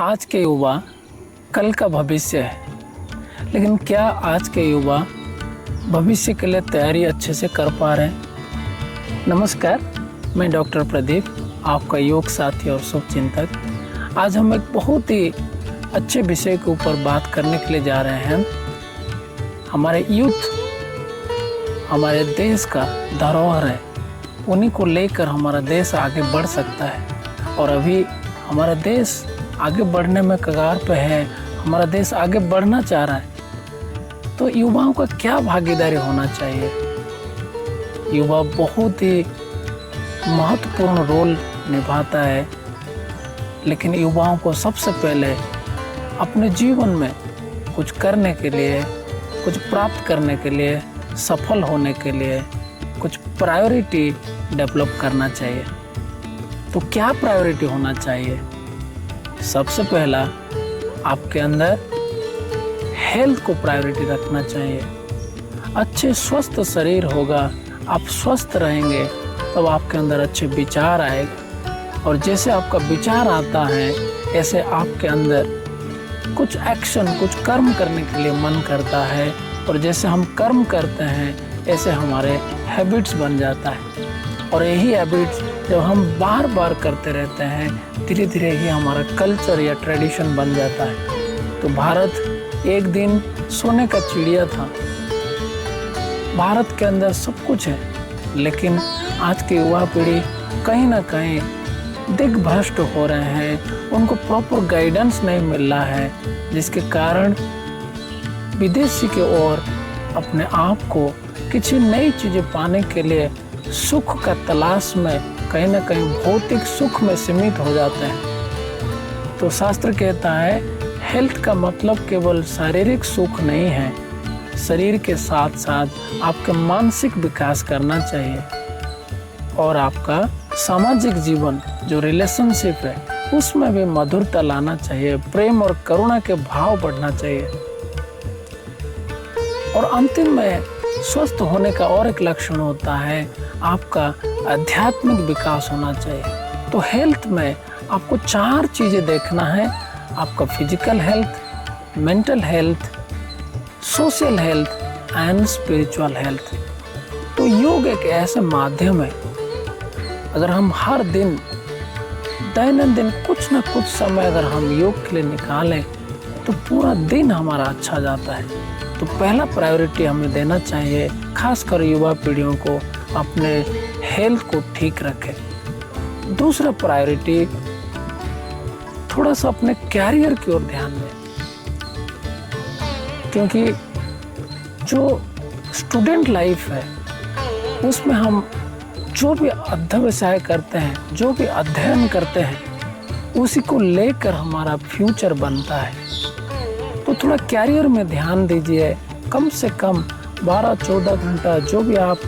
आज के युवा कल का भविष्य है, लेकिन क्या आज के युवा भविष्य के लिए तैयारी अच्छे से कर पा रहे हैं? नमस्कार, मैं डॉक्टर प्रदीप, आपका योग साथी और शुभचिंतक। आज हम एक बहुत ही अच्छे विषय के ऊपर बात करने के लिए जा रहे हैं। हमारे यूथ हमारे देश का धरोहर है, उन्हीं को लेकर हमारा देश आगे बढ़ सकता है। और अभी हमारा देश आगे बढ़ने में कगार पे है, हमारा देश आगे बढ़ना चाह रहा है, तो युवाओं का क्या भागीदारी होना चाहिए? युवा बहुत ही महत्वपूर्ण रोल निभाता है, लेकिन युवाओं को सबसे पहले अपने जीवन में कुछ करने के लिए, कुछ प्राप्त करने के लिए, सफल होने के लिए कुछ प्रायोरिटी डेवलप करना चाहिए। तो क्या प्रायोरिटी होना चाहिए? सबसे पहला, आपके अंदर हेल्थ को प्रायोरिटी रखना चाहिए। अच्छे स्वस्थ शरीर होगा, आप स्वस्थ रहेंगे, तब आपके अंदर अच्छे विचार आएगा, और जैसे आपका विचार आता है ऐसे आपके अंदर कुछ एक्शन, कुछ कर्म करने के लिए मन करता है, और जैसे हम कर्म करते हैं ऐसे हमारे हैबिट्स बन जाता है, और यही हैबिट्स जब हम बार बार करते रहते हैं, धीरे धीरे ही हमारा कल्चर या ट्रेडिशन बन जाता है। तो भारत एक दिन सोने का चिड़िया था, भारत के अंदर सब कुछ है, लेकिन आज की युवा पीढ़ी कहीं ना कहीं दिग्भ्रष्ट हो रहे हैं, उनको प्रॉपर गाइडेंस नहीं मिल रहा है, जिसके कारण विदेशी के ओर अपने आप को किसी नई चीज़ें पाने के लिए सुख का तलाश में कहीं ना कहीं भौतिक सुख में सीमित हो जाते हैं। तो शास्त्र कहता है हेल्थ का मतलब केवल शारीरिक सुख नहीं है, शरीर के साथ साथ आपके मानसिक विकास करना चाहिए, और आपका सामाजिक जीवन जो रिलेशनशिप है उसमें भी मधुरता लाना चाहिए, प्रेम और करुणा के भाव बढ़ना चाहिए। और अंतिम में स्वस्थ होने का और एक लक्षण होता है आपका आध्यात्मिक विकास होना चाहिए। तो हेल्थ में आपको 4 चीज़ें देखना है: आपका physical health, mental health, social health and spiritual health. तो योग एक ऐसा माध्यम है, अगर हम हर दिन दैनंदिन कुछ ना कुछ समय अगर हम योग के लिए निकालें तो पूरा दिन हमारा अच्छा जाता है। तो पहला प्रायोरिटी हमें देना चाहिए, खासकर युवा पीढ़ियों को, अपने हेल्थ को ठीक रखें। दूसरा प्रायोरिटी, थोड़ा सा अपने कैरियर की ओर ध्यान दें, क्योंकि जो स्टूडेंट लाइफ है उसमें हम जो भी अध्यवसाय करते हैं, जो भी अध्ययन करते हैं, उसी को लेकर हमारा फ्यूचर बनता है। तो थोड़ा कैरियर में ध्यान दीजिए, कम से कम 12-14 घंटा जो भी आप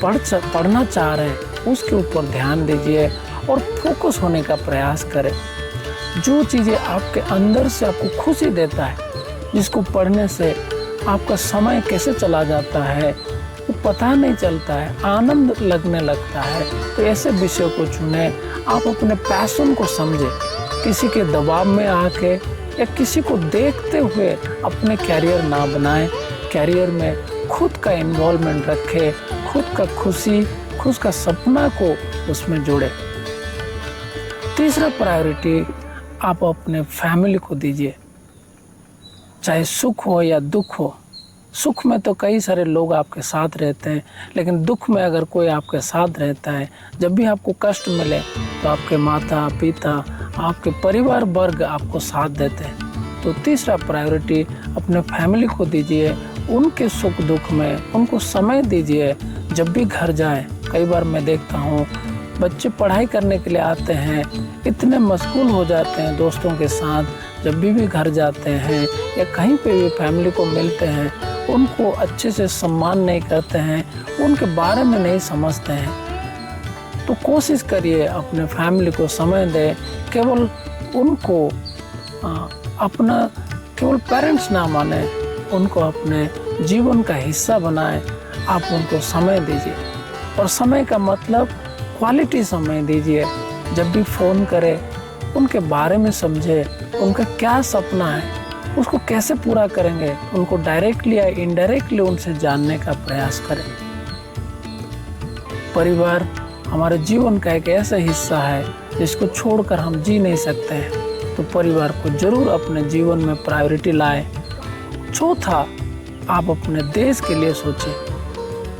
पढ़ना चाह रहे हैं उसके ऊपर ध्यान दीजिए, और फोकस होने का प्रयास करें। जो चीज़ें आपके अंदर से आपको खुशी देता है, जिसको पढ़ने से आपका समय कैसे चला जाता है वो पता नहीं चलता है, आनंद लगने लगता है, तो ऐसे विषयों को चुनें। आप अपने पैशन को समझें, किसी के दबाव में आके या किसी को देखते हुए अपने कैरियर ना बनाएं। कैरियर में खुद का इन्वॉल्वमेंट रखें, खुद का खुशी, खुद का सपना को उसमें जोड़ें। तीसरा प्रायोरिटी आप अपने फैमिली को दीजिए, चाहे सुख हो या दुख हो। सुख में तो कई सारे लोग आपके साथ रहते हैं, लेकिन दुख में अगर कोई आपके साथ रहता है, जब भी आपको कष्ट मिले तो आपके माता पिता, आपके परिवार वर्ग आपको साथ देते हैं। तो तीसरा प्रायोरिटी अपने फैमिली को दीजिए, उनके सुख दुख में उनको समय दीजिए। जब भी घर जाए, कई बार मैं देखता हूँ बच्चे पढ़ाई करने के लिए आते हैं, इतने मशगूल हो जाते हैं दोस्तों के साथ, जब भी घर जाते हैं या कहीं पे भी फैमिली को मिलते हैं, उनको अच्छे से सम्मान नहीं करते हैं, उनके बारे में नहीं समझते हैं। तो कोशिश करिए अपने फैमिली को समय दें, केवल उनको अपना केवल पेरेंट्स ना माने, उनको अपने जीवन का हिस्सा बनाएं। आप उनको समय दीजिए, और समय का मतलब क्वालिटी समय दीजिए। जब भी फ़ोन करें उनके बारे में समझे, उनका क्या सपना है, उसको कैसे पूरा करेंगे, उनको डायरेक्टली या इनडायरेक्टली उनसे जानने का प्रयास करें। परिवार हमारे जीवन का एक ऐसा हिस्सा है जिसको छोड़कर हम जी नहीं सकते हैं, तो परिवार को जरूर अपने जीवन में प्रायोरिटी लाएं। चौथा, आप अपने देश के लिए सोचें।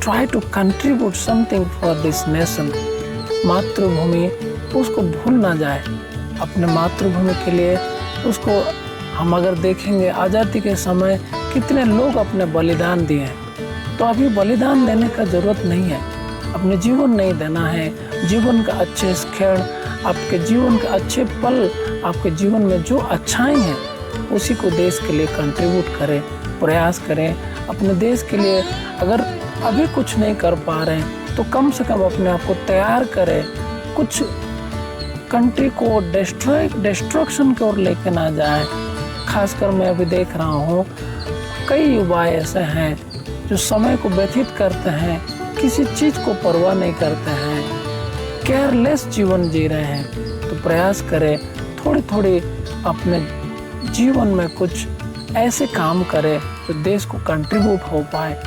Try to contribute something for this nation. मातृभूमि उसको भूल ना जाए। अपने मातृभूमि के लिए उसको हम अगर देखेंगे आज़ादी के समय कितने लोग अपने बलिदान दिए हैं, तो अभी बलिदान देने का ज़रूरत नहीं है। अपने जीवन नहीं देना है। जीवन का अच्छे क्षण, आपके जीवन का अच्छे पल, आपके जीवन में जो अच्छाई हैं उसी को देश के लिए कंट्रीब्यूट करें, प्रयास करें। अपने देश के लिए अगर अभी कुछ नहीं कर पा रहे हैं तो कम से कम अपने आप को तैयार करें। कुछ कंट्री को डिस्ट्रक्शन की ओर लेके ना जाए। खासकर मैं अभी देख रहा हूँ कई युवा ऐसे हैं जो समय को व्यतीत करते हैं, किसी चीज़ को परवाह नहीं करते हैं, केयरलेस जीवन जी रहे हैं। तो प्रयास करें थोड़ी थोड़ी अपने जीवन में कुछ ऐसे काम करें जो देश को कंट्रीब्यूट हो पाए।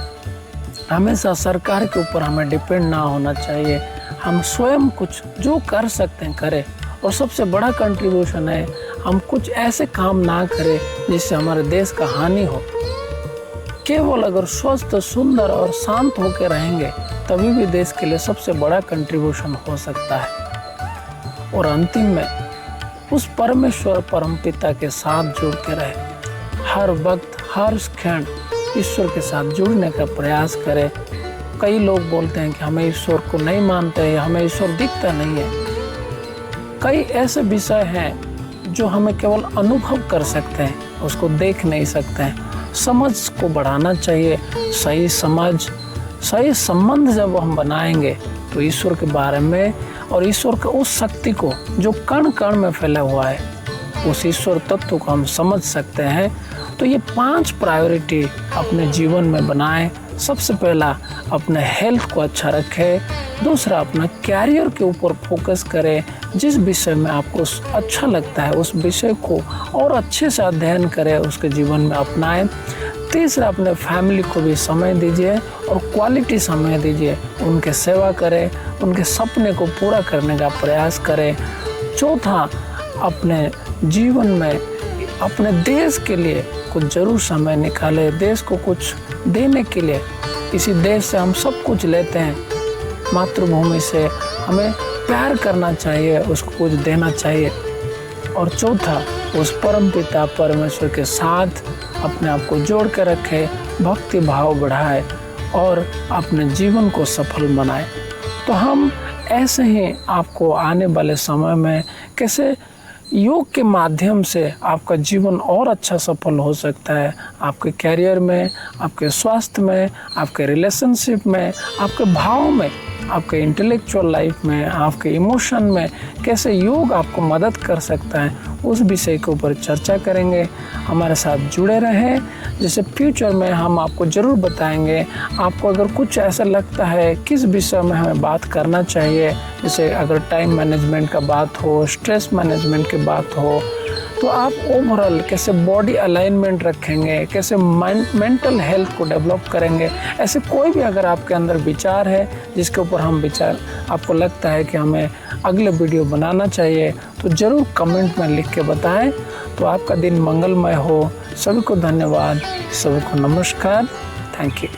हमेशा सरकार के ऊपर हमें डिपेंड ना होना चाहिए। हम स्वयं कुछ जो कर सकते हैं करें। और सबसे बड़ा कंट्रीब्यूशन है हम कुछ ऐसे काम ना करें जिससे हमारे देश का हानि हो। केवल अगर स्वस्थ, सुंदर और शांत होकर रहेंगे तभी भी देश के लिए सबसे बड़ा कंट्रीब्यूशन हो सकता है। और अंतिम में उस परमेश्वर परमपिता के साथ जुड़ के रहे। हर वक्त, हर क्षण ईश्वर के साथ जुड़ने का प्रयास करें। कई लोग बोलते हैं कि हमें ईश्वर को नहीं मानते हैं, हमें ईश्वर दिखता नहीं है। कई ऐसे विषय हैं जो हमें केवल अनुभव कर सकते हैं, उसको देख नहीं सकते हैं। समझ को बढ़ाना चाहिए। सही समझ, सही संबंध जब हम बनाएंगे तो ईश्वर के बारे में और ईश्वर के उस शक्ति को जो कण कण में फैला हुआ है, उस ईश्वर तत्व को हम समझ सकते हैं। तो ये 5 प्रायोरिटी अपने जीवन में बनाएं। सबसे पहला, अपने हेल्थ को अच्छा रखें। दूसरा, अपना कैरियर के ऊपर फोकस करें। जिस विषय में आपको अच्छा लगता है उस विषय को और अच्छे से अध्ययन करें, उसके जीवन में अपनाएं। तीसरा, अपने फैमिली को भी समय दीजिए और क्वालिटी समय दीजिए। उनके सेवा करें, उनके सपने को पूरा करने का प्रयास करें। चौथा, अपने जीवन में अपने देश के लिए कुछ जरूर समय निकालें। देश को कुछ देने के लिए, इसी देश से हम सब कुछ लेते हैं। मातृभूमि से हमें प्यार करना चाहिए, उसको कुछ देना चाहिए। और चौथा, उस परमपिता परमेश्वर के साथ अपने आप को जोड़ कर रखे, भक्ति भाव बढ़ाए और अपने जीवन को सफल बनाए। तो हम ऐसे ही आपको आने वाले समय में कैसे योग के माध्यम से आपका जीवन और अच्छा सफल हो सकता है। आपके कैरियर में, आपके स्वास्थ्य में, आपके रिलेशनशिप में, आपके भाव में, आपके इंटेलेक्चुअल लाइफ में, आपके इमोशन में कैसे योग आपको मदद कर सकता है, उस विषय के ऊपर चर्चा करेंगे। हमारे साथ जुड़े रहें, जैसे फ्यूचर में हम आपको ज़रूर बताएंगे। आपको अगर कुछ ऐसा लगता है किस विषय में हमें बात करना चाहिए, जैसे अगर टाइम मैनेजमेंट का बात हो, स्ट्रेस मैनेजमेंट की बात हो, तो आप ओवरऑल कैसे बॉडी अलाइनमेंट रखेंगे, कैसे मेंटल हेल्थ को डेवलप करेंगे, ऐसे कोई भी अगर आपके अंदर विचार है जिसके ऊपर हम विचार आपको लगता है कि हमें अगले वीडियो बनाना चाहिए, तो ज़रूर कमेंट में लिख के बताएं। तो आपका दिन मंगलमय हो। सभी को धन्यवाद, सभी को नमस्कार। Thank you.